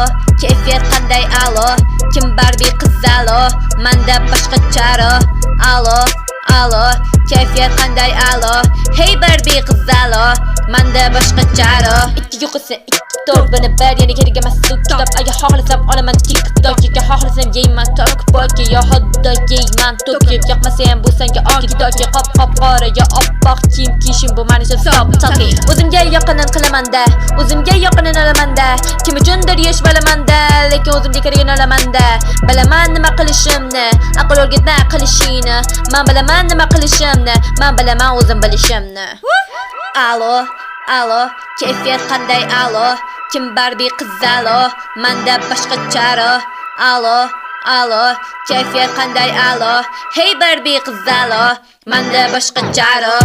Alo, kayfiyat qanday alo? Kim Barbie qiz alo? Manda boshqa charo. Alo, kayfiyat qanday alo? Hey Barbie qiz alo, manda boshqa charo. Ikki yo'qisa ikki to'rt buni bir yana kerak emas kitob. Agar xohlasam olaman TikTok, yoki xohlasam yeyman tariq boki yo hotdog yeyman to'kib. Yoqmasa ham bu senga okidoki qop qora yo oppoq kiyim kiyishim bu mani stop talking. O'zimga yoqinini qilaman-da, o'zimga yoqinini olaman-da. Kim uchundir yesh bilaman-da, lekin o'zimga kerakini olaman-da. Bilaman nima qilishimni, aql o'rgatma qilishingni. Men bilaman nima qilishimni, men bilaman o'zim bilishimni. Alo, kayfiyat qanday alo? Kim Barbie qiz alo? Manda boshqa charo. Alo, kayfiyat qanday alo? Hey Barbie qiz alo, manda boshqa charo.